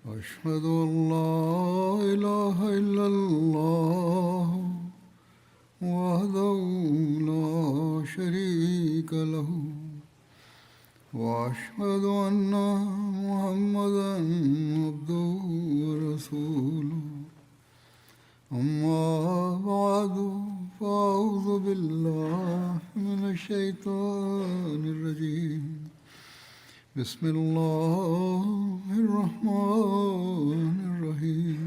أشهد أن لا إله إلا الله وحده لا شريك له وأشهد أن محمدا عبده ورسوله أما بعد فأعوذ بالله من الشيطان الرجيم بسم الله الرحمن الرحيم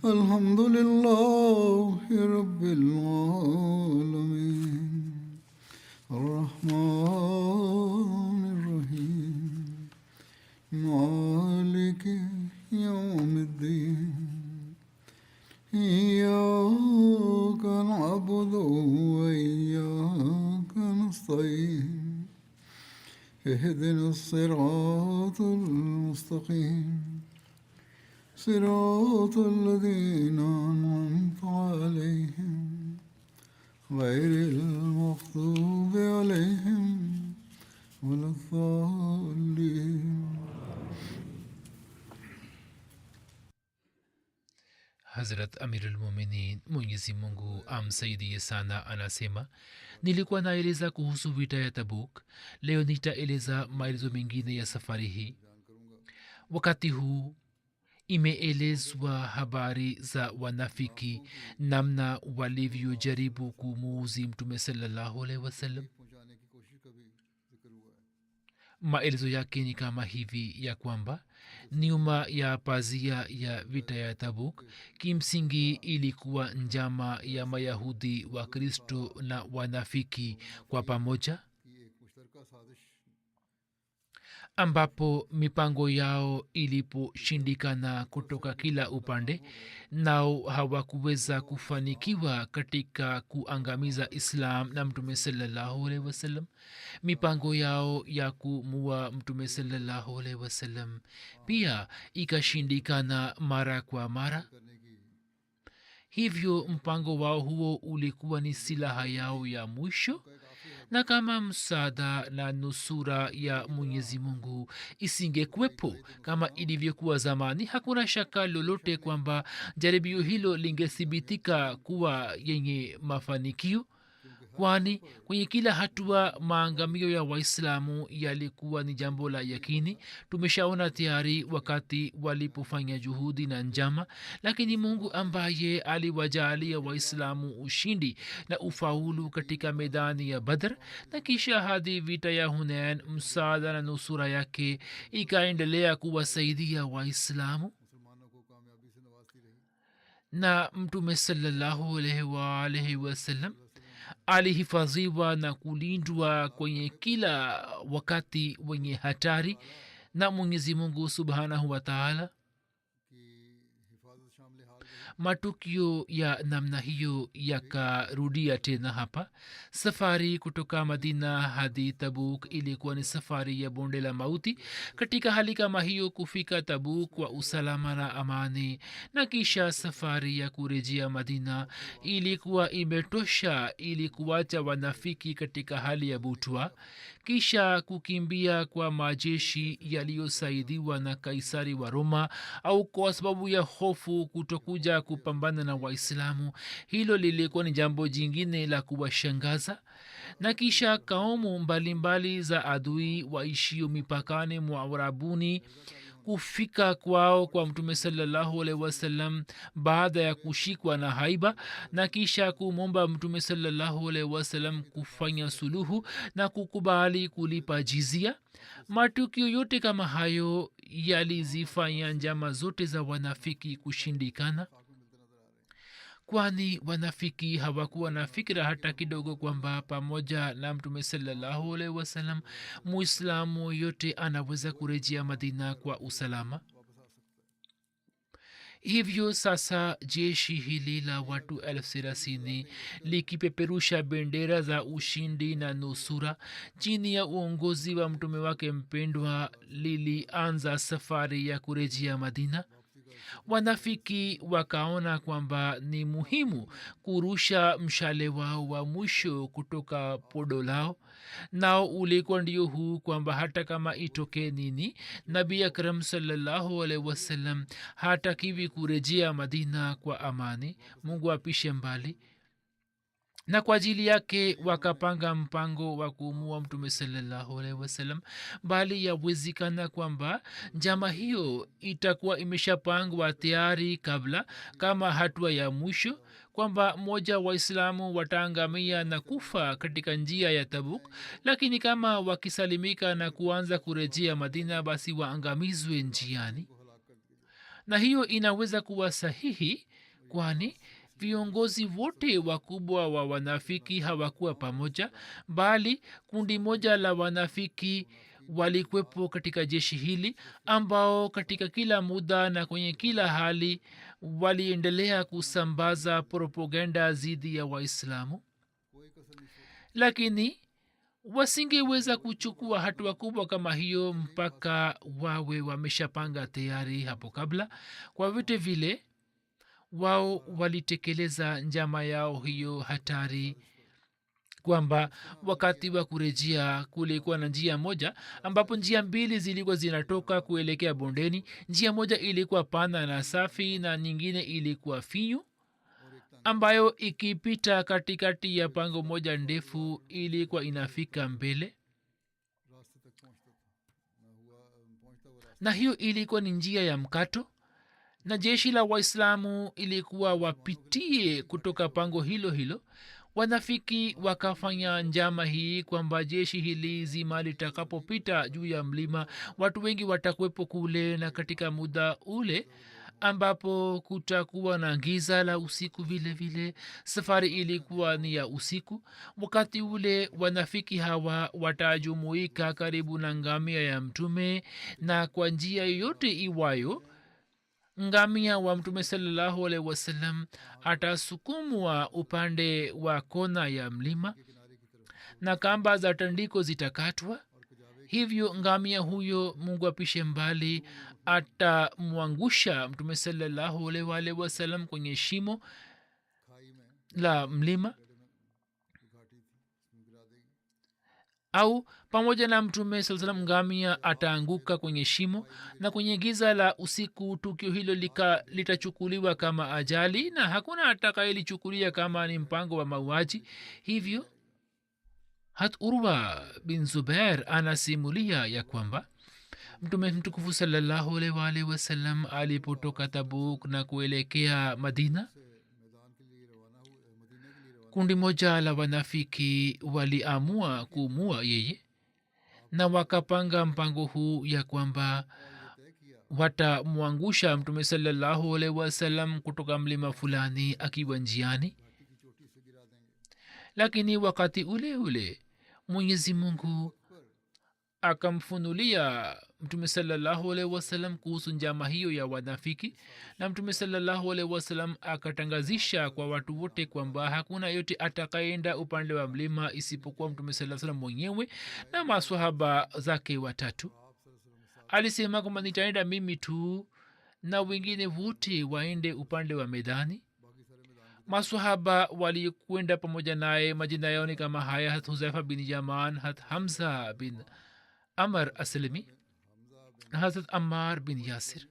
الحمد لله رب العالمين الرحمن الرحيم مالك يوم الدين إياك نعبد وإياك نستعين اهدنا الصراط المستقيم صراط الذين أنعمت عليهم غير المغضوب عليهم ولا الضالين. Hazrat Amirul Muminin Mwenyezi Mungu amsaidie sana anasema, nilikuwa naeleza kuhusu vita ya Tabuk. Leo nitaeleza maelezo mengine ya safari hii. Wakati huu imeelezwa habari za wanafiki, namna walivyojaribu kumuuzi Mtume sallallahu alaihi wasallam. Maelezo yake ni kama hivi ya kwamba nyuma ya pazia ya vita ya Tabuk kimsingi ilikuwa njama ya Mayahudi wa Kristo na wanafiki kwa pamoja, ambapo mipango yao iliposhindikana kutoka kila upande, nao hawakuweza kufanikiwa katika kuangamiza Islam na Mtume sallallahu alaihi wasallam. Mipango yao ya kumua Mtume sallallahu alaihi wasallam pia ikashindikana mara kwa mara. Hivyo mpango wao huo ulikuwa ni silaha yao ya mwisho, na kama msaada na nusura ya Mwenyezi Mungu isingekuwepo kama ilivyokuwa zamani, hakuna shaka lolote kwamba jaribio hilo lingethibitika kuwa yenye mafanikio, kwani kwenye kila hatua maangamio ya Waislamu yalikuwa ni jambo la yakini. Tumeshaona tayari wakati walipofanya juhudi na njama, lakini Mungu ambaye aliwajalia Waislamu ushindi na ufaulu katika medani ya Badr na kisha hadi vita ya Hunain, msaada na nusura yake ikaendelea kuwasaidia Waislamu, na Mtume sallallahu alaihi wasallam alihifadhiwa na kulindwa kwenye kila wakati wenye hatari na Mwenyezi Mungu subhanahu wa taala. Matukio ya namna hiyo yakarudia tena hapa. Safari kutoka Madina hadi Tabuk ilikuwa ni safari ya bonde la mauti. Katika hali kama hiyo, kufika Tabuk kwa usalama na amani na kisha safari ya kurejea Madina ilikuwa imetosha ili kuwacha wanafiki katika hali ya butwa. Kisha kukimbia kwa majeshi yaliyosaidiwa na Kaisari wa Roma au kwa sababu ya hofu kutokuja kupambana na Waislamu, hilo lilikuwa ni jambo jingine la kuwashangaza. Na kisha kaumu mbalimbali za adui waishio mipakani mwa Arabuni kufika kwao kwa Mtume sallallahu alaihi wasallam baada ya kushikwa na haiba, na kisha kumwomba Mtume sallallahu alaihi wasallam kufanya suluhu na kukubali kulipa jizia. Matukio yote kama hayo yalizifanya njama zote za wanafiki kushindikana, kwani wanafiki hawakuwa na fikira hata kidogo kwamba pamoja na Mtume sallallahu alaihi wasallam muislamu yote anaweza kurejea Madina kwa usalama. Hivyo sasa jeshi hili la watu 30,000 likipeperusha bendera za ushindi na nusura chini ya uongozi wa mtume wake mpendwa, lilianza safari ya kurejea Madina. wanafiki wakaona kwamba ni muhimu kurusha mshale wao wa mwisho kutoka podo lao, nao ulikuwa ndio huu kwamba hata kama itoke nini, nabii akram sallallahu alaihi wasallam hatakiwi kurejea madina kwa amani, mungu apishe mbali. Na kwa ajili yake wakapanga mpango wa kuumua mtume salallahu alaihi wasallam, bali yawezekana kwamba njama hiyo itakuwa imeshapangwa tayari kabla, kama hatua ya mwisho, kwamba moja waislamu wataangamia na kufa katika njia ya Tabuk, lakini kama wakisalimika na kuanza kurejea Madina basi waangamizwe njiani. Na hiyo inaweza kuwa sahihi, kwani viongozi wote wakubwa wa wanafiki hawakuwa pamoja, bali kundi moja la wanafiki walikwepo katika jeshi hili, ambao katika kila muda na kwenye kila hali waliendelea kusambaza propaganda dhidi ya Waislamu, lakini wasingeweza kuchukua hatua kubwa kama hiyo mpaka wawe wameshapanga tayari hapo kabla. Kwa vyote vile wao walitekeleza njama yao hiyo hatari, kwamba wakati wa kurejea kulikuwa na njia moja ambapo njia mbili zilikuwa zinatoka kuelekea bondeni. Njia moja ilikuwa pana na safi na nyingine ilikuwa finyu, ambayo ikipita katikati ya pango moja ndefu ilikuwa inafika mbele, na hiyo ilikuwa ni njia ya mkato, na jeshi la Waislamu ilikuwa wapitie kutoka pango hilo hilo. Wanafiki wakafanya njama hii kwamba jeshi hili zima litakapopita juu ya mlima, watu wengi watakwepo kule, na katika muda ule ambapo kutakuwa na giza la usiku vile vile, safari ilikuwa ni ya usiku. Wakati ule wanafiki hawa watajumuika karibu na ngamia ya mtume, na kwa njia yoyote iwayo ngamia wa mtume salallahu alaihi wasallam atasukumwa upande wa kona ya mlima na kamba za tandiko zitakatwa. Hivyo ngamia huyo, mungu apishe mbali, atamwangusha mtume salallahu alaihi wasallam kwenye shimo la mlima, au pamoja na mtume saa salam ngamia ataanguka kwenye shimo, na kwenye giza la usiku tukio hilo litachukuliwa kama ajali, na hakuna atakayelichukulia kama ni mpango wa mauaji. Hivyo hat Urwa bin Zubair anasimulia ya kwamba mtume mtukufu sallallahu alaihi wasallam alipotoka Tabuk na kuelekea Madina, kundi moja la wanafiki waliamua kuumua yeye, na wakapanga mpango huu ya kwamba watamwangusha mtume salallahu alaihi wasallam kutoka mlima fulani akiwa njiani. Lakini wakati ule ule Mwenyezi Mungu akamfunulia mtume salallahu alaihi wasallam kuhusu njama hiyo ya wanafiki, na mtume salallahu alaihi wasallam akatangazisha kwa watu wote kwamba hakuna yote atakaenda upande wa mlima isipokuwa mtume sallallahu alaihi wasallam mwenyewe na maswahaba zake watatu. Alisema kwamba nitaenda mimi tu na wengine wote waende upande wa medani. Maswahaba walikwenda pamoja naye, majina yao ni kama haya: hat Huzaifa bin Yaman, hat Hamza bin Amr Aslami, hazrat Ammar bin Yasir.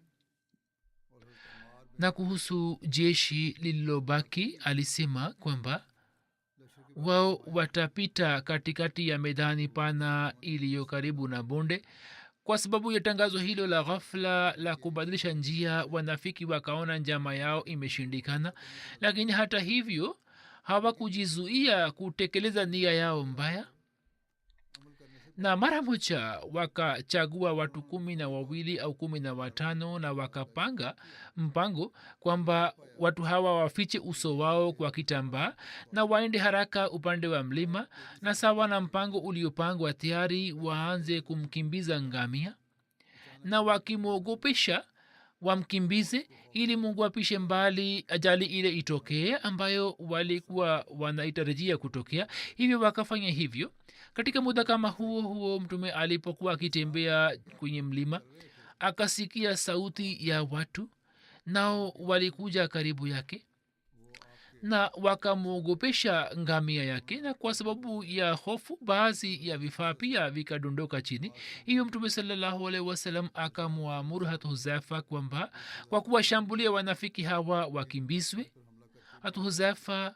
Na kuhusu jeshi lililobaki alisema kwamba wao watapita katikati ya medani pana iliyo karibu na bonde. Kwa sababu ya tangazo hilo la ghafla la kubadilisha njia, wanafiki wakaona njama yao imeshindikana, lakini hata hivyo hawakujizuia kutekeleza nia yao mbaya, na mara moja wakachagua watu 12 au 15 na wakapanga mpango kwamba watu hawa wafiche uso wao kwa kitambaa na waende haraka upande wa mlima, na sawa na mpango uliopangwa tayari waanze kumkimbiza ngamia, na wakimwogopesha wamkimbize ili Mungu apishe mbali ajali ile itokee ambayo walikuwa wanaitarajia kutokea. Hivyo wakafanya hivyo. Katika muda kama huo mtume alipokuwa akitembea kwenye mlima akasikia sauti ya watu, nao walikuja karibu yake na wakamwogopesha ngamia yake, na kwa sababu ya hofu baadhi ya vifaa pia vikadondoka chini. Hivyo mtume salallahu alaihi wasallam akamwamuru hatu huzaifa kwamba kwa kuwashambulia wanafiki hawa wakimbizwe. hatu huzaifa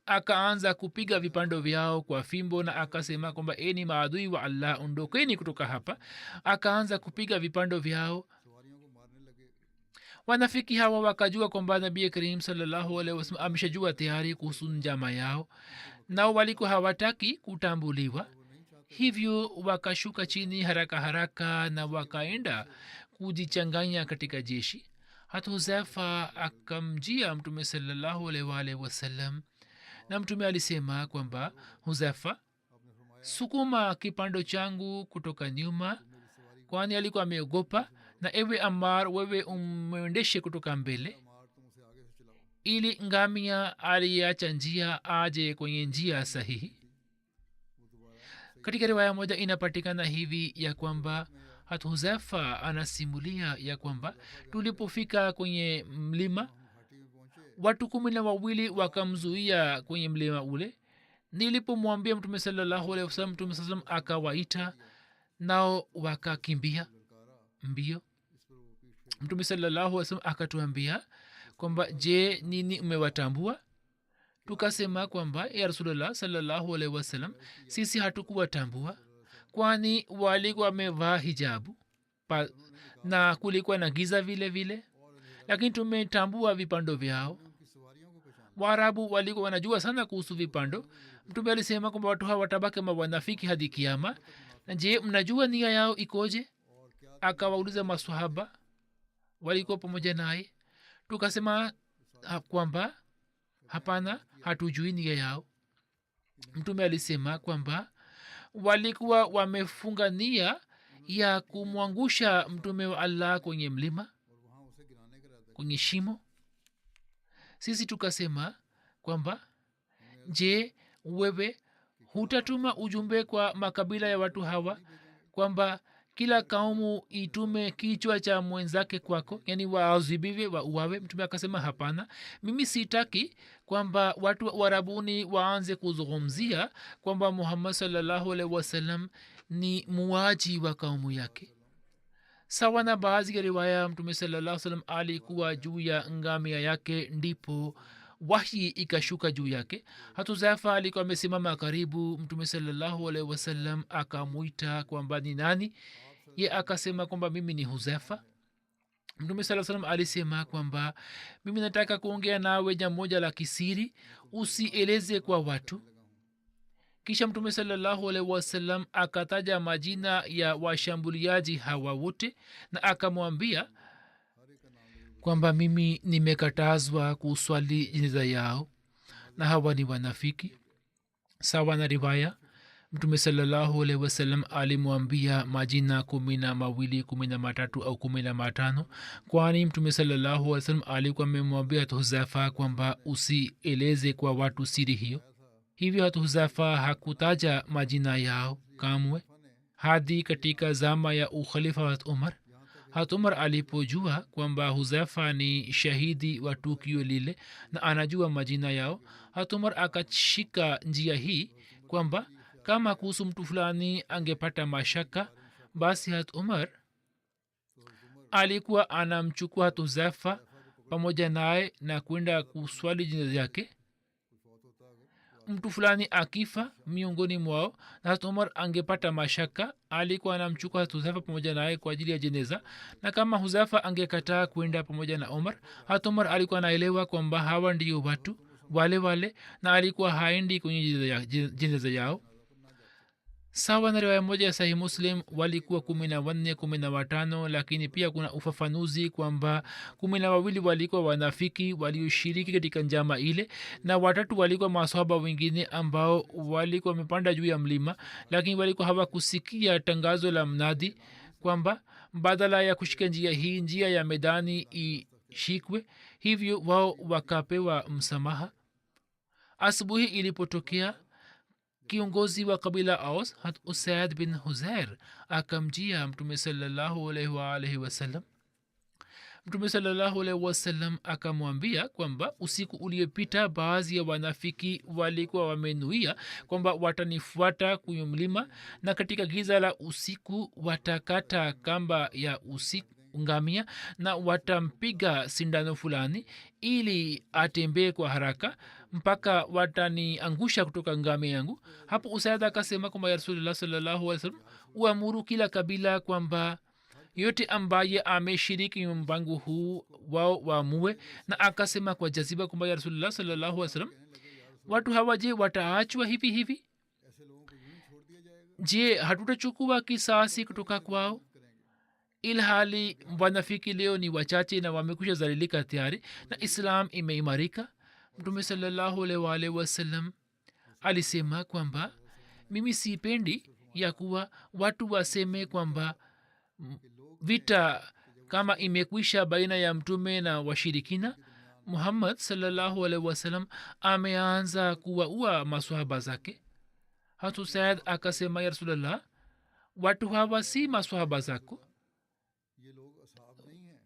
akaanza kupiga vipando vyao kwa fimbo na akasema kwamba eni maadui wa allah, ondokeni kutoka hapa. akaanza kupiga vipando vyao. wanafiki hawa wakajua kwamba nabii karim sallallahu alaihi wasallam ameshajua tayari kuhusu njama yao, nao walikuwa hawataki kutambuliwa. hivyo wakashuka chini haraka haraka na wakaenda kujichanganya katika jeshi. hata huzaifa akamjia mtume sallallahu alaihi wasallam na mtume alisema kwamba huzaifa, sukuma kipando changu kutoka nyuma, kwani alikuwa ameogopa, na ewe Ammar, wewe umwendeshe kutoka mbele, ili ngamia aliacha njia aje kwenye njia sahihi. katika riwaya moja inapatikana hivi ya kwamba hata huzaifa anasimulia ya kwamba tulipofika kwenye mlima, watu 12 wakamzuia kwenye mlima ule. nilipomwambia mtume sallallahu alaihi wasallam, mtume sallam akawaita, nao wakakimbia mbio. mtume sallallahu alaihi wasallam akatuambia kwamba je, nini umewatambua? tukasema kwamba ya rasulullah sallallahu alaihi wasallam, sisi hatukuwatambua, kwani walikuwa wamevaa hijabu na kulikuwa na giza vile vile, lakini tumetambua vipando vyao. waarabu walikuwa wanajua sana kuhusu vipando. mtume alisema kwamba watu hawa watabaki mawanafiki hadi kiama, na je, mnajua nia yao ikoje? akawauliza maswahaba walikuwa pamoja naye. tukasema kwamba hapana, hatujui nia yao. mtume alisema kwamba walikuwa wamefunga nia ya kumwangusha mtume wa allah kwenye mlima, kwenye shimo. sisi tukasema kwamba je, wewe hutatuma ujumbe kwa makabila ya watu hawa kwamba kila kaumu itume kichwa cha mwenzake kwako, yani waadhibiwe, wauawe? mtume akasema hapana, mimi sitaki kwamba watu warabuni waanze kuzungumzia kwamba muhammad sallallahu alaihi wasallam ni muaji wa kaumu yake. sawa na baadhi ya riwaya, mtume sallallahu alaihi wasallam alikuwa juu ya ngamia yake, ndipo wahyi ikashuka juu yake. hata Huzaifa alikuwa amesimama karibu. mtume sallallahu alaihi wasallam akamwita kwamba ni nani? ye akasema kwamba mimi ni Huzaifa. mtume sallallahu alaihi wasallam alisema kwamba mimi nataka kuongea nawe jambo moja la kisiri, usieleze kwa watu. kisha mtume sallallahu alaihi wasallam akataja majina ya washambuliaji hawa wote na akamwambia kwamba mimi nimekatazwa kuswali jeneza yao na hawa ni wanafiki. sawa na riwaya, mtume sallallahu alaihi wasallam alimwambia majina 12, 13 au 15, kwani mtume sallallahu alaihi wasallam alikuwa amemwambia Huzaifa kwamba usieleze kwa watu siri hiyo. hivyo Huzaifa hakutaja majina yao kamwe hadi katika zama ya ukhalifa wa umar. umar alipojua kwamba Huzaifa ni shahidi wa tukio lile na anajua majina yao, umar akashika njia hii kwamba kama kuhusu mtu fulani angepata mashaka, basi umar alikuwa anamchukua Huzaifa pamoja naye na kwenda kuswali jeneza yake. mtu fulani akifa miongoni mwao na umar angepata mashaka, alikuwa anamchukua Huzaifa pamoja naye kwa ajili ya jeneza, na kama Huzaifa angekataa kwenda pamoja na umar alikuwa anaelewa kwamba hawa ndio watu wale na alikuwa haendi kwenye jeneza yao. sawa na riwaya moja ya Sahih Muslim walikuwa 14, 15, lakini pia kuna ufafanuzi kwamba 12 walikuwa wanafiki walioshiriki katika njama ile, na 3 walikuwa maswahaba wengine ambao walikuwa wamepanda juu ya mlima, lakini walikuwa hawakusikia tangazo la mnadi kwamba badala ya kushika njia hii, njia ya medani ishikwe. hivyo wao wakapewa msamaha. asubuhi ilipotokea, kiongozi wa kabila Aus Usaid bin Huzair akamjia mtume sallallahu alaihi wa alihi wasallam. mtume salallahu alaihi wasallam akamwambia kwamba usiku uliopita baadhi ya wanafiki walikuwa wamenuia kwamba watanifuata kwenye mlima na katika giza la usiku watakata kamba ya usiku ngamia na watampiga sindano fulani ili atembee kwa haraka mpaka wataniangusha kutoka ngame yangu. Hapo usaid akasema kwamba ya rasulullah sallallahu alaihi wasallam uamuru kila kabila kwamba yote ambaye ameshiriki mpango huu wao waamue. Na akasema kwa jaziba kwamba ya rasulullah sallallahu alaihi wasallam watu hawa je wataachwa hivi hivi? Je hatutachukua kisasi kutoka kwao? ilhali wanafiki leo ni wachache na wamekwisha zalilika tayari na islam imeimarika. mtume salallahu alaihi wasallam alisema kwamba mimi sipendi ya kuwa watu waseme kwamba vita kama imekwisha baina ya mtume na washirikina. muhammad salallahu alaihi wasallam ameanza kuwaua maswahaba zake. hatu said akasema ya rasulllah watu hawa si maswahaba zako,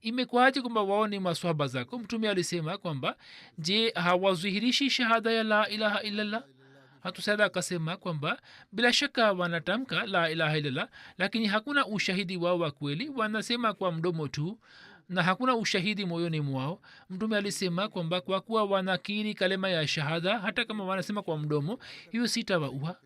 imekwaje kwamba wao ni maswahaba zako? mtume alisema kwamba je hawazihirishi shahada ya la ilaha illallah? hatusaida akasema kwamba bila shaka wanatamka la ilaha illallah lakini hakuna ushahidi wao wa kweli, wanasema kwa mdomo tu na hakuna ushahidi moyoni mwao. mtume alisema kwamba kwa kuwa wanakiri kalema ya shahada hata kama wanasema kwa mdomo, hiyo sitawaua.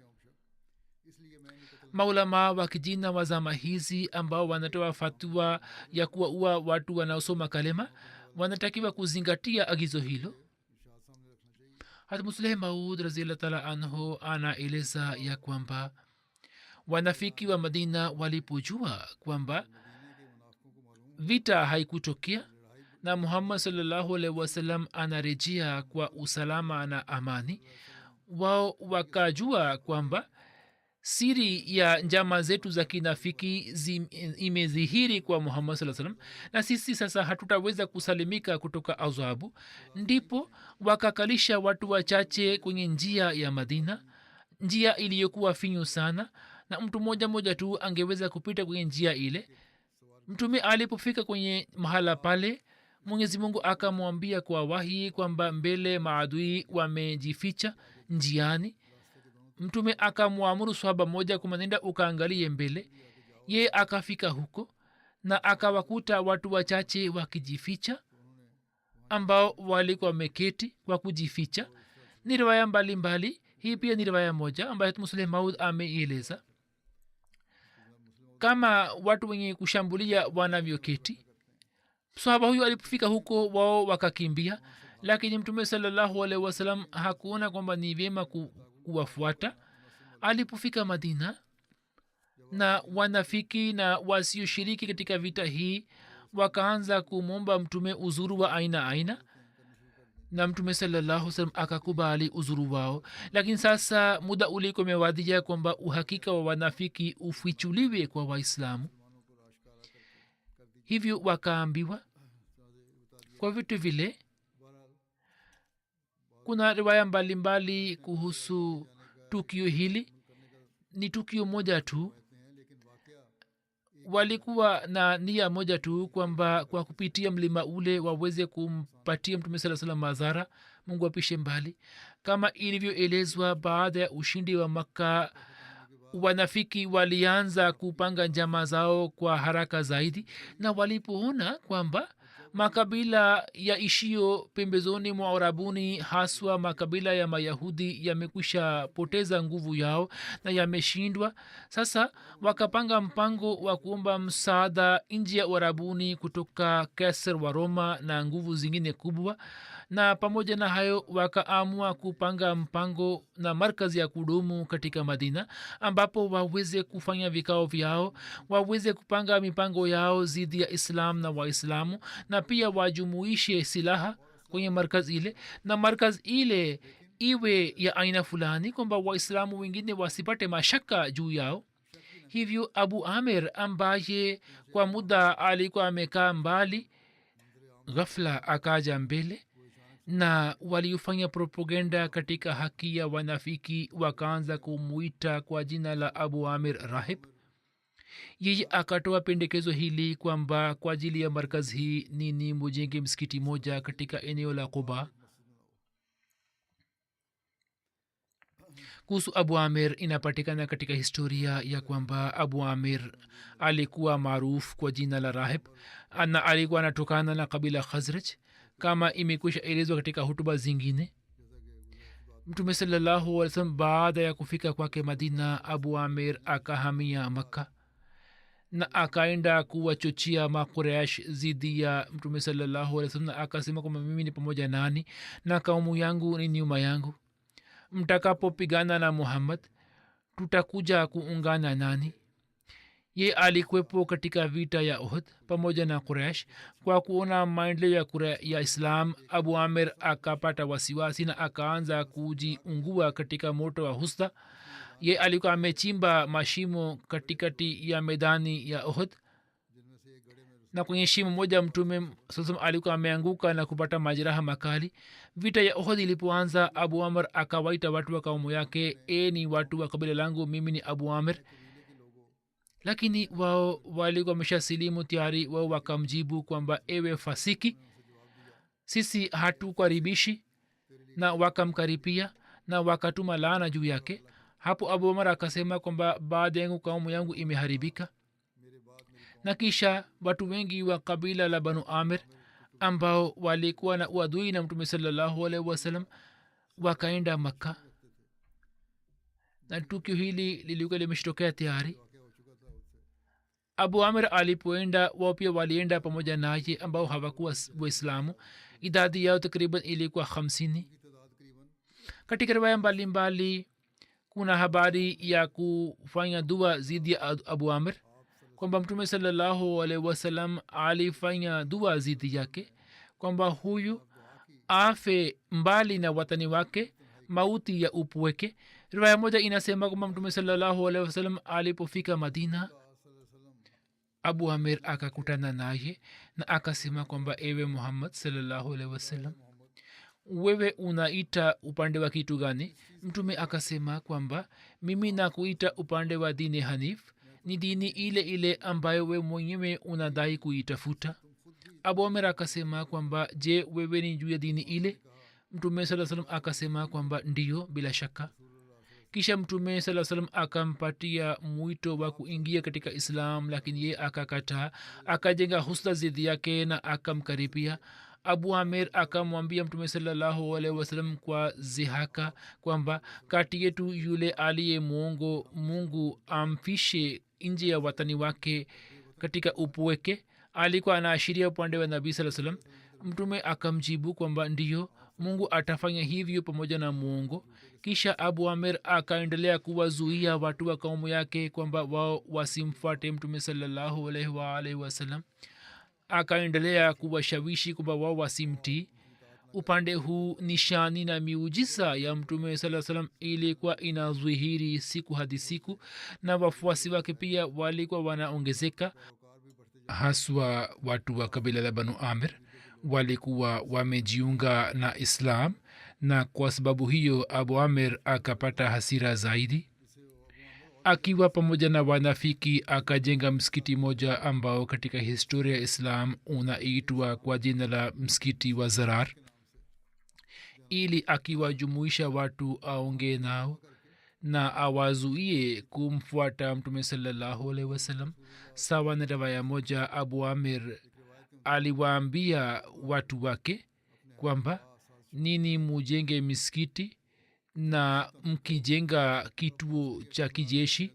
maulama wa kijina wa zama hizi ambao wanatoa fatwa ya kuwaua watu wanaosoma kalema wanatakiwa kuzingatia agizo hilo. hata musleh maud raziallah taala anhu anaeleza ya kwamba wanafiki wa madina walipojua kwamba vita haikutokea na muhammad sallallahu alaihi wasallam anarejea kwa usalama na amani, wao wakajua kwamba siri ya njama zetu za kinafiki imedhihiri kwa muhammad saa salam na sisi sasa hatutaweza kusalimika kutoka adhabu. ndipo wakakalisha watu wachache kwenye njia ya madina, njia iliyokuwa finyu sana na mtu moja moja tu angeweza kupita kwenye njia ile. mtume alipofika kwenye mahala pale, mwenyezi mungu akamwambia kwa wahi kwamba mbele maadui wamejificha njiani. mtume akamwamuru swahaba moja kumanenda ukaangalie mbele. ye akafika huko na akawakuta watu wachache wakijificha ambao walikuwa wameketi kwa kujificha. ni riwaya mbalimbali, hii pia ni riwaya moja ambayo musleh maud ameieleza kama watu wenye kushambulia wanavyoketi. swahaba huyu alipofika huko wao wakakimbia, lakini mtume salallahu alaihi wasallam hakuona kwamba ni vyema kuwafuata. alipofika madina na wanafiki na wasioshiriki katika vita hii wakaanza kumwomba mtume uzuru wa aina aina na mtume salallahu salam akakubali uzuru wao. lakini sasa muda uliko mewadhija kwamba uhakika wa wanafiki ufichuliwe kwa waislamu, hivyo wakaambiwa kwa vitu vile. kuna riwaya mbalimbali kuhusu tukio hili, ni tukio moja tu. walikuwa na nia moja tu kwamba kwa kupitia mlima ule waweze kumpatia mtume saa salam madhara, mungu apishe mbali. kama ilivyoelezwa baada ya ushindi wa makka, wanafiki walianza kupanga njama zao kwa haraka zaidi, na walipoona kwamba makabila ya ishio pembezoni mwa arabuni, haswa makabila ya mayahudi yamekwisha poteza nguvu yao na yameshindwa, sasa wakapanga mpango wa kuomba msaada nje ya arabuni kutoka Kaisar wa Roma na nguvu zingine kubwa. na pamoja na hayo wakaamua kupanga mpango na markazi ya kudumu katika madina, ambapo waweze kufanya vikao vyao, waweze kupanga mipango yao zidi ya islam na waislamu, na pia wajumuishe silaha kwenye markazi ile, na markazi ile iwe ya aina fulani kwamba waislamu wengine wasipate mashaka juu yao. hivyo abu amir ambaye kwa muda alikuwa amekaa mbali, ghafla akaja mbele, na waliofanya propaganda katika haki ya wanafiki wakaanza kumuita kwa jina la abu amir rahib. yeye akatoa pendekezo hili kwamba kwa ajili ya markaz hii nini mujenge msikiti moja katika eneo la Quba. kuhusu abu amir inapatikana katika historia ya kwamba abu amir alikuwa maarufu kwa jina la rahib na alikuwa anatokana na kabila khazraj kama imekwisha elezwa katika hutuba zingine. mtume sallallahu alaihi wasallam baada ya kufika kwake madina, abu amir akahamia makka na akaenda kuwachochea makuresh zidi ya mtume sallallahu alaihi wasallam. akasema kwamba mimi ni pamoja nani na kaumu yangu ni nyuma yangu, mtakapopigana na muhammad tutakuja kuungana nani. ye alikwepo katika vita ya uhud pamoja na Quraysh. kwa kuona maendeleo ya islam, abu amir akapata wasiwasi na akaanza kujiungua katika moto wa husda. ye alikuwa amechimba mashimo katikati ya medani ya uhud, na kwenye shimo moja mtume sallam alikuwa ameanguka na kupata majeraha makali. vita ya uhud ilipoanza, abu amr akawaita watu wa kaumu yake, ni watu wa kabila langu, mimi ni abu amr. lakini wao walikuwa wamesha silimu tayari. wao wakamjibu kwamba ewe fasiki, sisi hatukaribishi, na wakamkaripia na wakatuma laana juu yake. hapo abu umar akasema kwamba baada yangu kaumu yangu imeharibika. na kisha watu wengi wa kabila la banu amir ambao walikuwa na uadui na mtume sallallahu alaihi wasallam wakaenda makka, na tukio hili lilikuwa limeshtokea tayari. abu amir alipoenda, wao pia walienda pamoja naye ambao hawakuwa waislamu. idadi yao takriban ilikuwa 50. katika riwaya mbalimbali kuna habari ya kufanya dua zidi ya abu amir, kwamba mtume sallallahu alaihi wasallam alifanya dua zidi yake kwamba huyu afe mbali na watani wake, mauti ya upweke. riwaya moja inasema kwamba mtume sallallahu alaihi wasallam alipofika madina, abu amir akakutana naye na akasema kwamba ewe muhammad sallallahu alaihi wasallam, wewe unaita upande wa kitu gani? mtume akasema kwamba mimi nakuita upande wa dini hanif, ni dini ile ile ambayo we mwenyewe unadai kuitafuta. abu amir akasema kwamba je, wewe ni juu ya dini ile? mtume saa salam akasema kwamba ndiyo, bila shaka. kisha mtume saa salam akampatia mwito wa kuingia katika islam, lakini ye akakataa. akajenga husda zidi yake na akamkaripia. abu amir akamwambia mtume sallallahu alaihi wasallam kwa zihaka kwamba kati yetu yule aliye mwongo, mungu amfishe nje ya watani wake katika upweke. alikuwa anaashiria upande wa nabii saa salam. mtume akamjibu kwamba ndiyo, mungu atafanya hivyo pamoja na mwongo. kisha abu amir akaendelea kuwazuia watu wa kaumu yake kwamba wao wasimfuate mtume sallallahu alaihi wasallam. akaendelea kuwashawishi kwamba wao wasimtii. upande huu nishani na miujiza ya mtume saa salam ilikuwa inazwihiri siku hadi siku, na wafuasi wake pia walikuwa wanaongezeka. haswa watu wa kabila la banu amir walikuwa wamejiunga na islam, na kwa sababu hiyo abu amir akapata hasira zaidi. akiwa pamoja na wanafiki akajenga msikiti moja ambao katika historia ya islam unaitwa kwa jina la msikiti wa zarar, ili akiwajumuisha watu aongee nao na awazuie kumfuata mtume sallallahu alaihi wasallam. sawa na riwaya moja, abu amir aliwaambia watu wake kwamba nini mujenge misikiti, na mkijenga kituo cha kijeshi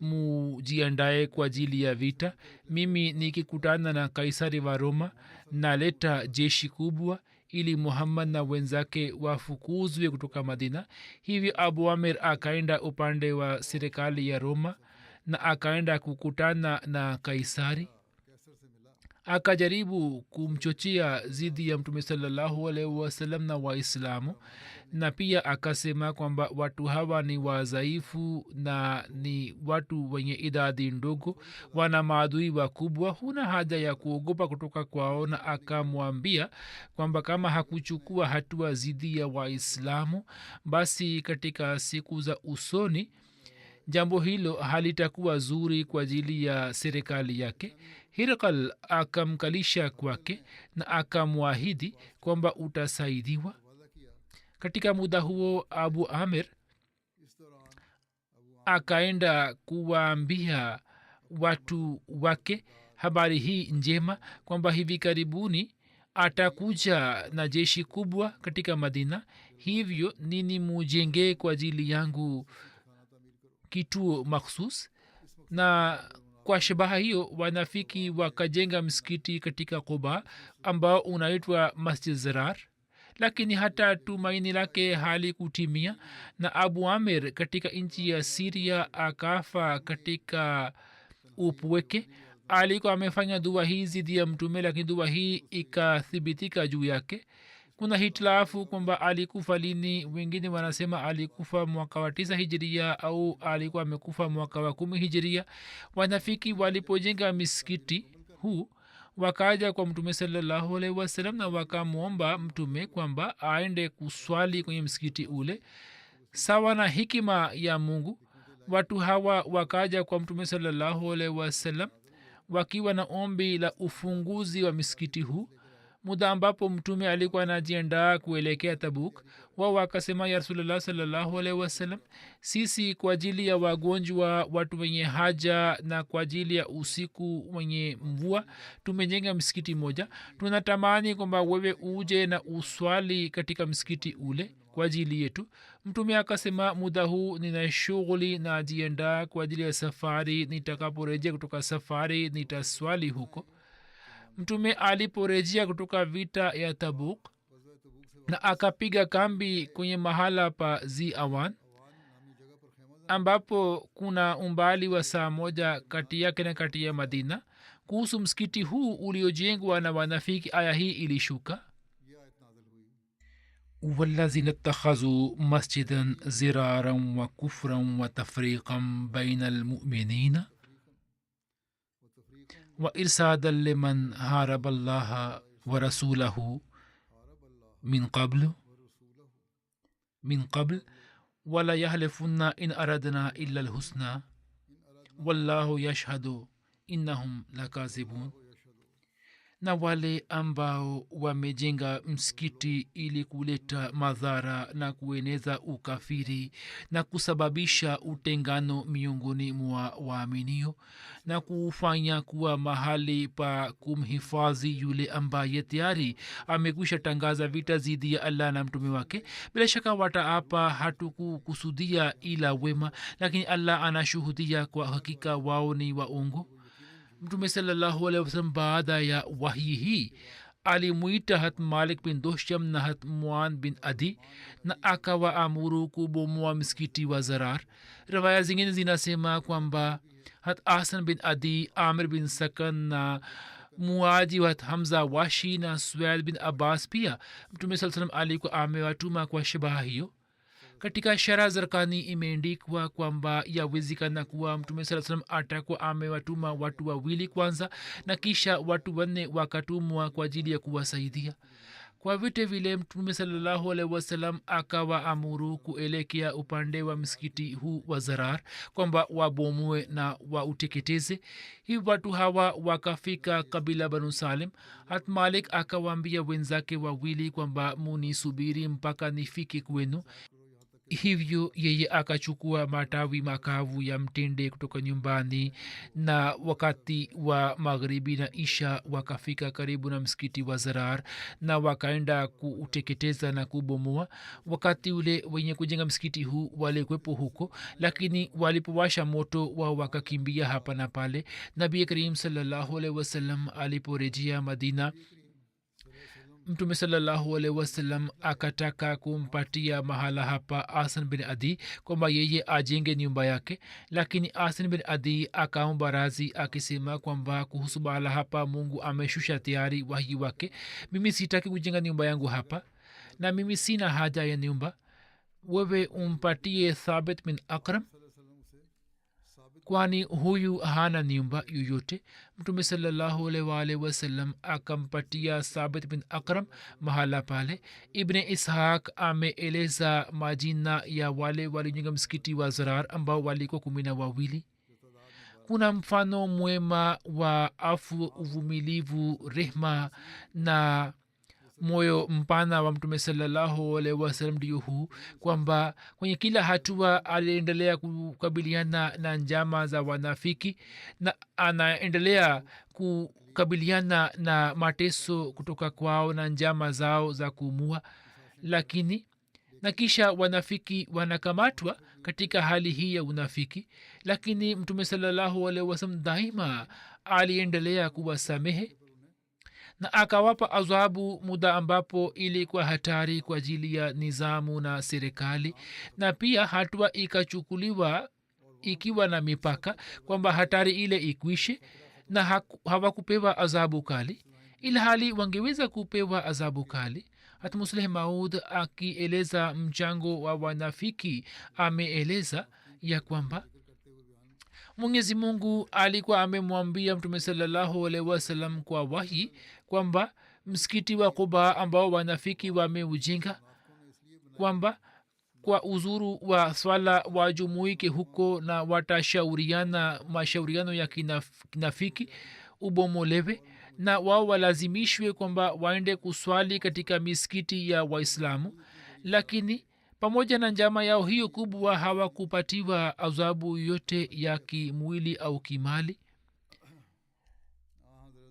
mujiandae kwa ajili ya vita. mimi nikikutana na kaisari wa roma naleta jeshi kubwa ili muhammad na wenzake wafukuzwe kutoka madina. hivyo abu amir akaenda upande wa serikali ya roma na akaenda kukutana na kaisari. akajaribu kumchochea zidi ya mtume sallallahu alaihi wasallam na waislamu, na pia akasema kwamba watu hawa ni wadhaifu na ni watu wenye idadi ndogo, wana maadui wakubwa, huna haja ya kuogopa kutoka kwao. na akamwambia kwamba kama hakuchukua hatua zidi ya waislamu, basi katika siku za usoni jambo hilo halitakuwa zuri kwa ajili ya serikali yake. Hirqal akamkalisha kwake na akamwahidi kwamba utasaidiwa. katika muda huo abu amir akaenda kuwaambia watu wake habari hii njema kwamba hivi karibuni atakuja na jeshi kubwa katika madina, hivyo nini mujenge kwa ajili yangu kituo makhsus. na kwa shabaha hiyo wanafiki wakajenga msikiti katika Quba ambao unaitwa Masjid Zarar, lakini hata tumaini lake halikutimia na abu amir katika nchi ya Siria akafa katika upweke. alikuwa amefanya dua hii zidi ya mtume, lakini dua hii ikathibitika juu yake. kuna hitilafu kwamba alikufa lini. wengine wanasema alikufa mwaka wa 9 hijiria au alikuwa amekufa mwaka wa 10 hijiria. wanafiki walipojenga misikiti huu wakaja kwa mtume sallallahu alaihi wasallam na wakamwomba mtume kwamba aende kuswali kwenye msikiti ule sawa na hikima ya Mungu. watu hawa wakaja kwa mtume sallallahu alaihi wasallam wakiwa na ombi la ufunguzi wa misikiti huu. muda ambapo mtume alikuwa anajiandaa kuelekea Tabuk, wao wakasema ya Rasulullah sallallahu alaihi wasallam, sisi kwa ajili ya wagonjwa, watu wenye haja na kwa ajili ya usiku wenye mvua tumejenga msikiti moja. tunatamani kwamba wewe uje na uswali katika msikiti ule kwa ajili yetu. mtume akasema muda huu nina shughuli na jiandaa kwa ajili ya safari, nitakaporejea kutoka safari nitaswali huko. mtume aliporejea kutoka vita ya Tabuk na akapiga kambi kwenye mahala pa Zi Awan ambapo kuna umbali wa saa moja kati yake na kati ya Madina. kuhusu msikiti huu uliojengwa na wanafiki aya hii ilishuka: والذين اتخذوا مسجدا زرارا وكفرا وتفريقا بين المؤمنين وإرسادا لمن هارب الله ورسوله من قبل ولا يحلفن إن أردنا إلا الحسنى والله يشهد إنهم لكاذبون. na wale ambao wamejenga msikiti ili kuleta madhara na kueneza ukafiri na kusababisha utengano miongoni mwa waaminio na kufanya kuwa mahali pa kumhifadhi yule ambaye tayari amekwisha tangaza vita zidi ya Allah na mtume wake, bila shaka wataapa hatukukusudia ila wema, lakini Allah anashuhudia kwa hakika wao ni waongo. mtume sallallahu alaihi wasallam baada ya wahi hii alimuita hat Malik bin Dosham na hat Muan bin Adi na akawaamuru kubomoa msikiti wa Zarar. riwaya zingine zinasema kwamba hat Ahsan bin Adi, Amir bin Sakan na Muaji wa Hamza Washi na Suwaid bin Abbas pia mtume sallallahu alaihi wasallam alikuwa amewatuma kwa shabaha hiyo. katika Shara Zarkani imeandikwa kwamba yawezekana kuwa mtume sallallahu alaihi wasallam atakuwa amewatuma watu wawili kwanza na kisha watu wanne wakatumwa kwa ajili ya kuwasaidia. kwa vile vile mtume sallallahu alaihi wasallam akawaamuru kuelekea upande wa msikiti huu wa Zarar kwamba wabomue na wauteketeze. hivi watu hawa wakafika kabila Banu Salim. hat Malik akawaambia wenzake wawili kwamba munisubiri mpaka nifike kwenu. hivyo yeye akachukua matawi makavu ya mtende kutoka nyumbani na wakati wa magharibi na isha wakafika karibu na msikiti wa Zarar na wakaenda kuuteketeza na kubomoa. wakati ule wenye kujenga msikiti huu walikwepo huko, lakini walipowasha moto wao wakakimbia hapa na pale. Nabii Karim sallallahu alaihi wasallam aliporejea Madina, mtume sallallahu alaihi wasallam akataka kumpatia mahala hapa Asan bin Adi kwamba yeye ajenge nyumba yake, lakini Asan bin Adi akaomba razi akisema kwamba kuhusu mahala hapa Mungu ameshusha tayari wahi wake, mimi sitaki kujenga nyumba yangu hapa na mimi sina haja ya nyumba, wewe umpatie Thabit bin Akram kwani huyu hana nyumba yoyote. Mtume sallallahu alaihi wasallam akampatia Sabit bin Akram mahala pale. Ibn Ishaq ameeleza majina ya wale walijenga msikiti wa Zarar ambao walikuwa 12. kuna mfano mwema wa afu, uvumilivu, rehma na moyo mpana wa mtume sallallahu alaihi wasallam ndio huu, kwamba kwenye kila hatua aliendelea kukabiliana na njama za wanafiki na anaendelea kukabiliana na mateso kutoka kwao na njama zao za kuumua, lakini na kisha wanafiki wanakamatwa katika hali hii ya unafiki, lakini mtume sallallahu alaihi wasallam daima aliendelea kuwasamehe na akawapa adhabu muda ambapo ilikuwa hatari kwa ajili ya nizamu na serikali, na pia hatua ikachukuliwa ikiwa na mipaka kwamba hatari ile ikwishe na hawakupewa adhabu kali, ila hali wangeweza kupewa adhabu kali. hata Musleh Maud akieleza mchango wa wanafiki ameeleza ya kwamba Mwenyezi Mungu alikuwa amemwambia mtume sallallahu alaihi wasallam kwa wahi kwamba msikiti wa Quba ambao wanafiki wameujenga, kwamba kwa uzuru wa swala wajumuike huko na watashauriana mashauriano ya kinafiki ubomolewe na wao walazimishwe kwamba waende kuswali katika misikiti ya Waislamu, lakini pamoja na njama yao hiyo kubwa hawakupatiwa adhabu yote ya kimwili au kimali.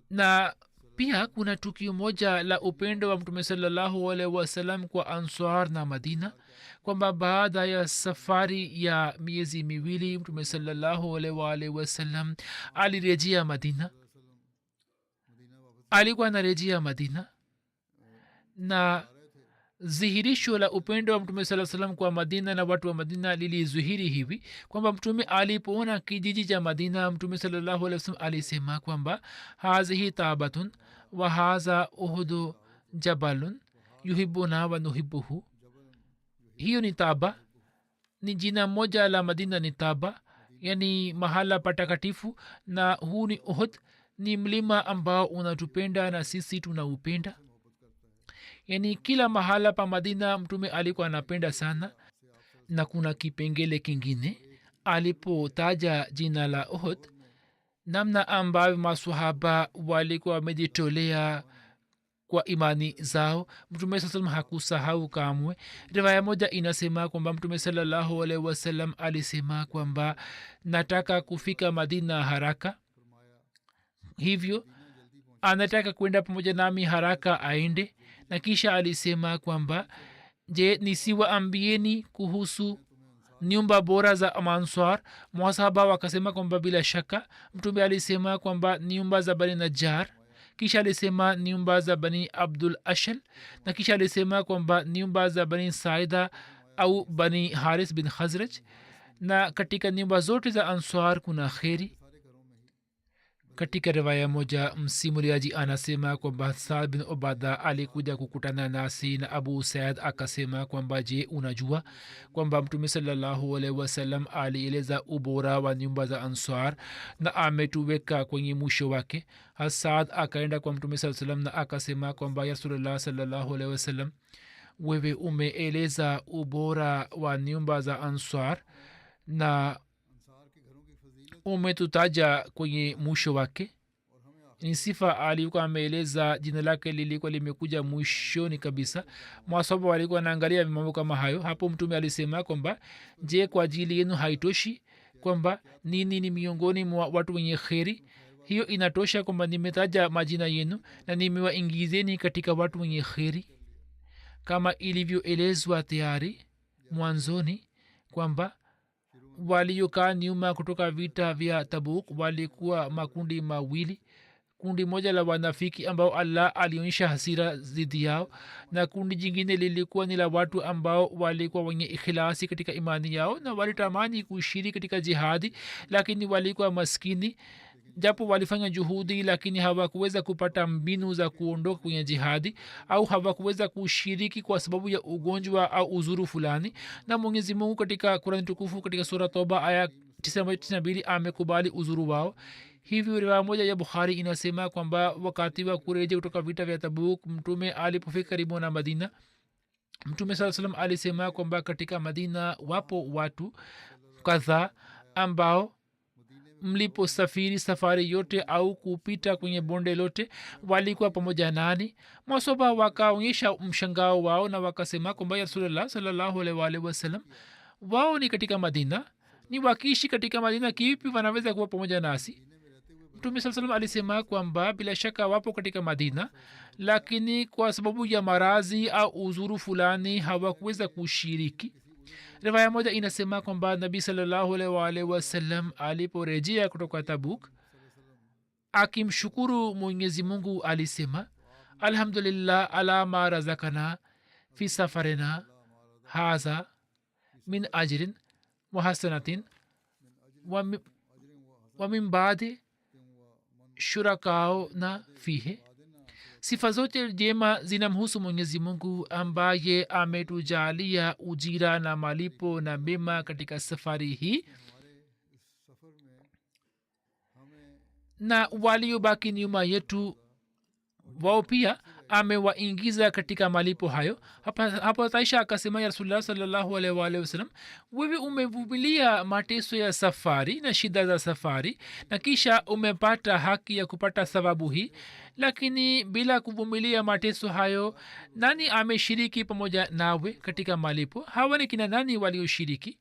Na pia kuna tukio moja la upendo wa mtume sallallahu alaihi wasallam kwa Ansar na Madina, kwamba baada ya safari ya miezi miwili mtume sallallahu alaihi wasallam alirejea Madina. Alikuwa anarejea Madina na dhihirisho la upendo wa mtume sallallahu alaihi wasallam kwa Madina na watu wa Madina lilizuhiri hivi kwamba mtume alipoona kijiji cha Madina, mtume sallallahu alaihi wasallam alisema kwamba hazihi tabatun wa haza uhudu jabalun yuhibbuna wa nuhibbuhu. Hiyo ni Taba, ni jina moja la Madina, ni Taba, yani mahala patakatifu, na huu ni Uhud, ni mlima ambao unatupenda na sisi tunaupenda. Yani kila mahala pa Madina mtume alikuwa anapenda sana. Na kuna kipengele kingine alipotaja jina la Uhud, namna ambayo maswahaba walikuwa wamejitolea kwa imani zao, mtume sallam hakusahau kamwe. Riwaya moja inasema kwamba mtume sallallahu alaihi wasallam alisema kwamba nataka kufika Madina haraka, hivyo anataka kwenda pamoja nami haraka aende. Na kisha alisema kwamba je, nisiwaambieni kuhusu nyumba bora za Ansar? Masahaba wakasema kwamba bila shaka. Mtume alisema kwamba nyumba za Bani Najjar, kisha alisema nyumba za Bani Abdul Ashal, na kisha alisema kwamba nyumba za Bani Saida au Bani Haris bin Khazraj, na katika nyumba zote za Ansar kuna kheri. Katika riwaya moja msimuliaji anasema kwamba Saad bin Ubada alikuja kukutana nasi na Abu Said akasema kwamba je, unajua kwamba mtume sallallahu alaihi wasallam alieleza ubora wa nyumba za Ansar na ametuweka kwenye mwisho wake. Saad akaenda kwa mtume sallallahu alaihi wasallam na akasema kwamba ya Rasulullah sallallahu alaihi wasallam, wewe umeeleza ubora wa nyumba za Ansar na umetutaja kwenye mwisho wake. Ni sifa alikuwa ameeleza, jina lake lilikuwa limekuja mwishoni kabisa. Maswahaba walikuwa naangalia mambo kama hayo. Hapo mtume alisema kwamba je, kwa ajili yenu haitoshi kwamba nini ni miongoni mwa watu wenye kheri? Hiyo inatosha kwamba nimetaja majina yenu na nimewaingizeni katika watu wenye kheri, kama ilivyoelezwa tayari mwanzoni kwamba waliokaa nyuma kutoka vita vya Tabuk walikuwa makundi mawili. Kundi moja la wanafiki ambao Allah alionyesha hasira dhidi yao, na kundi jingine lilikuwa ni la watu ambao walikuwa wenye ikhlasi katika imani yao na walitamani kushiriki katika jihadi, lakini walikuwa maskini. Japo walifanya juhudi, lakini hawakuweza kupata mbinu za kuondoka kwenye jihadi au hawakuweza kushiriki kwa sababu ya ugonjwa au uzuru fulani. Na Mwenyezi Mungu katika Qur'an tukufu katika sura Toba aya 92 amekubali uzuru wao. Hivyo riwaya moja ya Bukhari inasema kwamba wakati wa kurejea kutoka vita vya Tabuk, mtume alipofika karibu na Madina, mtume saa salam alisema kwamba katika Madina wapo watu kadhaa ambao mliposafiri safari yote au kupita kwenye bonde lote walikuwa pamoja nani. Masoba wakaonyesha mshangao wao na wakasema kwamba ya Rasulullah sallallahu alaihi wasallam, wao ni katika Madina, ni wakiishi katika Madina, kivipi wanaweza kuwa pamoja nasi? Mtume saa salam alisema kwamba bila shaka wapo katika Madina, lakini kwa sababu ya marazi au uzuru fulani hawakuweza kushiriki. Riwaya moja inasema kwamba nabii sallallahu alaihi wasallam aliporejea kutoka Tabuk akimshukuru Mwenyezi Mungu alisema, alhamdulillah ala ma razakana fi safarina haza min ajrin wa hasanatin wa min baadi shurakao na fihe. Sifa zote jema zinamhusu Mwenyezi Mungu ambaye ametujalia ujira na malipo na mema katika safari hii, na waliobaki nyuma yetu wao pia amewaingiza katika malipo hayo. Hapa Aisha akasema, ya Rasulullah sallallahu alaihi wasallam, wewe umevumilia mateso ya safari na shida za safari na kisha umepata haki ya kupata thawabu hii, lakini bila kuvumilia mateso hayo, nani ameshiriki pamoja nawe katika malipo? Hawa ni kina nani walioshiriki?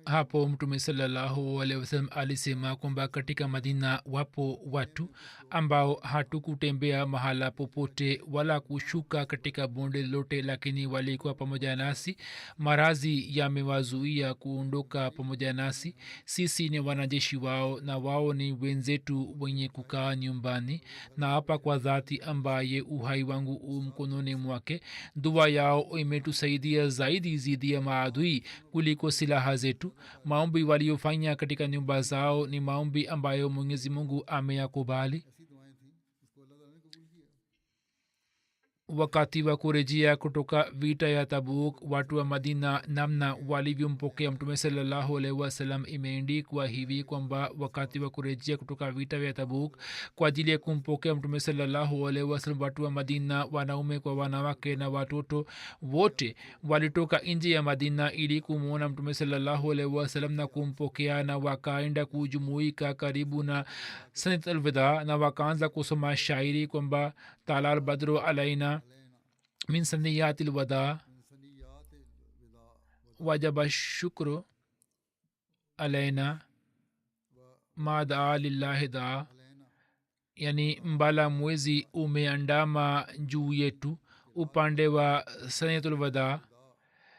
Hapo mtume sallallahu alaihi wasallam alisema kwamba katika Madina wapo watu ambao hatukutembea mahala popote wala kushuka katika bonde lote, lakini walikuwa pamoja nasi. Marazi yamewazuia kuondoka pamoja nasi. Sisi ni wanajeshi wao na wao ni wenzetu wenye kukaa nyumbani, na hapa kwa dhati ambaye uhai wangu mkononi mwake, dua yao imetusaidia zaidi ya maadui kuliko silaha zetu. Maombi waliofanya katika nyumba zao ni maombi ambayo Mwenyezi Mungu ameyakubali. Wakati wa kurejea kutoka vita ya Tabuk, watu wa Madina namna walivyompokea mtume sallallahu alaihi wasallam imeandikwa hivi kwamba wakati wa kurejea kutoka vita vya Tabuk kwa ajili ya kumpokea mtume sallallahu alaihi wasallam, watu wa Madina, wanaume kwa wanawake na watoto, wote walitoka nje ya Madina ili kumwona mtume sallallahu alaihi wasallam na kumpokea, na wakaenda kujumuika karibu na sanat alwida, na wakaanza kusoma shairi kwamba talal badru alaina min saniyati alwada wajaba shukru alaina ma daa lillahi daa, yani mbala mwezi umeandama juu yetu upande wa sanatul wada,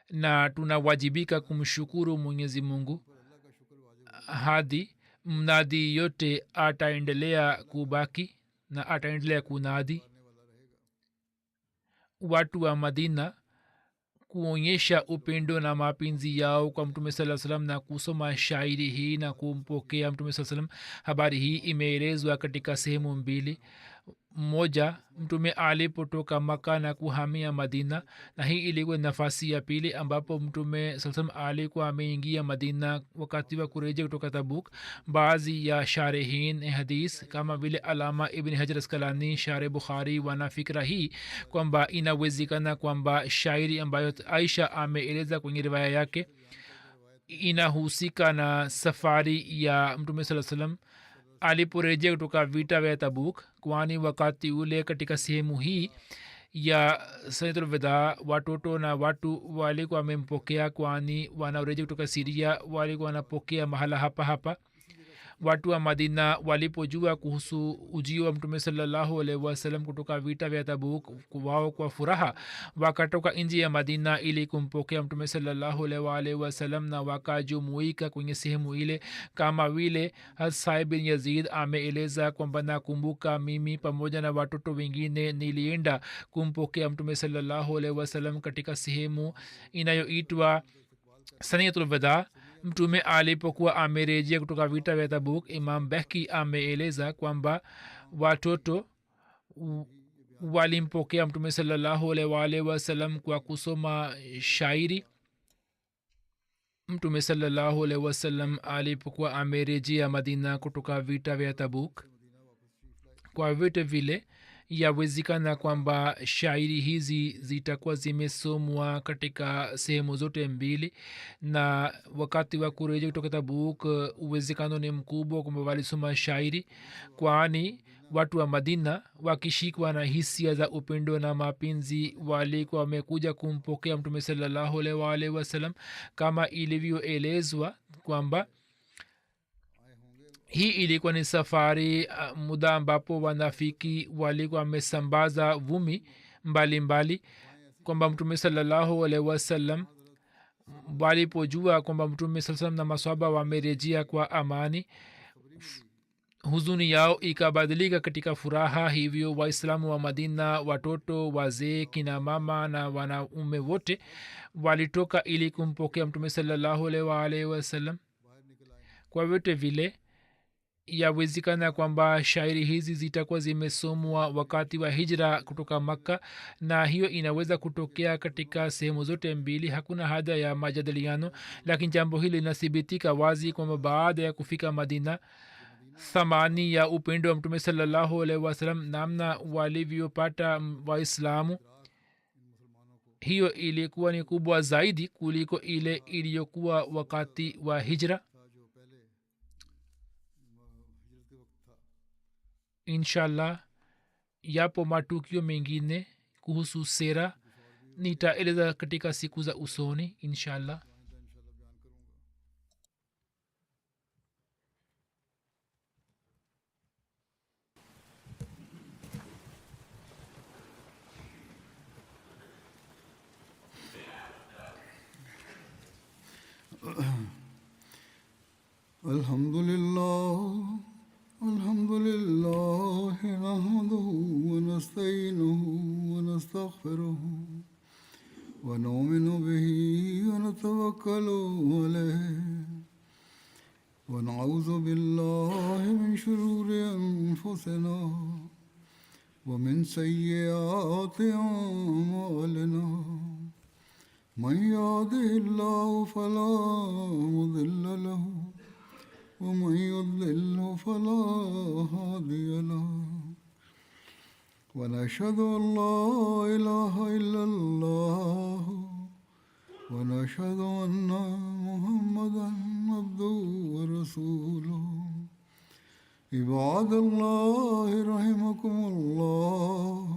na tunawajibika kumshukuru Mwenyezi Mungu hadi mnadi yote ataendelea kubaki na ataendelea kunadi. Watu wa Madina kuonyesha upendo na mapenzi yao kwa mtume sallallahu alaihi wasallam na kusoma shairi hii na kumpokea mtume sallallahu alaihi wasallam. Habari hii imeelezwa katika sehemu mbili. Moja, mtume alipotoka Maka na kuhamia Madina, na hii ilikuwa nafasi ya pili ambapo mtume sallam alikuwa ameingia Madina wakati wa kurejea kutoka Tabuk. Baadhi ya sharihin hadis kama vile Alama Ibn Hajar Asqalani Sharh Bukhari wana fikra hii kwamba inawezekana kwamba shairi ambayo Aisha ameeleza kwenye riwaya yake inahusika na safari ya mtume sallallahu alaihi wasallam aliporejea kutoka vita vya Tabuk, kwani wakati ule katika sehemu hii ya sanatul wada watoto na watu walikuwa wamempokea, kwani wanaorejea kutoka Siria walikuwa wanapokea mahala hapa. Watu wa Madina walipojua kuhusu ujio wa mtume sallallahu alaihi wasallam kutoka vita vya Tabuk, wao kwa furaha wakatoka nje ya Madina ili kumpokea mtume sallallahu alaihi wasallam, na wakajumuika kwenye sehemu ile. Kama vile Saib bin Yazid ameeleza kwamba nakumbuka mimi pamoja na watoto wengine nilienda kumpokea mtume sallallahu alaihi wasallam katika sehemu inayoitwa Saniyatul Wada. Mtume alipokuwa amerejea kutoka vita vya Tabuk, Imam Behki ameeleza kwamba watoto walimpokea mtume sallallahu alaihi wasallam kwa kusoma shairi. mtume salallahu alaihi wasallam alipokuwa amerejea madina kutoka vita vya tabuk kwa vyote vile yawezekana kwamba shairi hizi zitakuwa zimesomwa katika sehemu zote mbili na wakati wa kurejea kutoka tabuk uwezekano ni mkubwa kwamba walisoma shairi kwani watu wa madina wakishikwa na hisia za upendo na mapenzi walikuwa wamekuja kumpokea mtume salallahu alaihi wasallam kama ilivyoelezwa kwamba hii ilikuwa ni safari muda ambapo wanafiki walikuwa wamesambaza vumi mbalimbali kwamba mtume salallahu alaihi wasallam walipojua kwamba mtume saa salam na maswaba wamerejea kwa amani huzuni yao ikabadilika katika furaha hivyo waislamu wa madina watoto wazee kina mama na wanaume wote walitoka ili kumpokea mtume salallahu alaihi wasallam kwa vyote vile yawezekana kwamba shairi hizi zitakuwa zimesomwa wakati wa hijra kutoka makka na hiyo inaweza kutokea katika sehemu zote mbili hakuna haja ya majadiliano lakini jambo hili linathibitika wazi kwamba baada ya kufika madina thamani ya upendo wa mtume salallahu alaihi wasallam namna walivyopata waislamu hiyo ilikuwa ni kubwa zaidi kuliko ile iliyokuwa wakati wa hijra inshallah yapo matukio mengine kuhusu sera nitaeleza katika siku za usoni inshallah alhamdulillah الحمد لله نحمده ونستعينه ونستغفره ونؤمن به ونتوكل عليه ونعوذ بالله من شرور أنفسنا ومن سيئات أعمالنا من يهده الله فلا مضل له ومن يضلل فلا هادي له ونشهد أن لا إله إلا الله ونشهد أن محمدا عبده ورسوله عباد الله رحمكم الله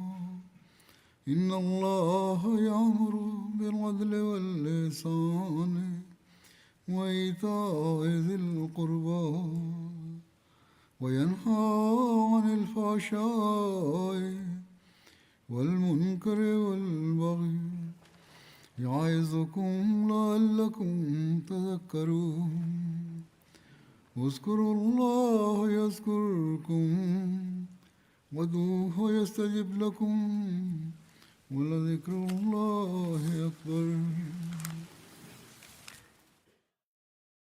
إن الله يأمر بالعدل والإحسان وإيتاء ذي القربى وينهى عن الفحشاء والمنكر والبغي يعظكم لعلكم تذكرون اذكروا الله يذكركم وادعوه يستجب لكم ولذكر الله أكبر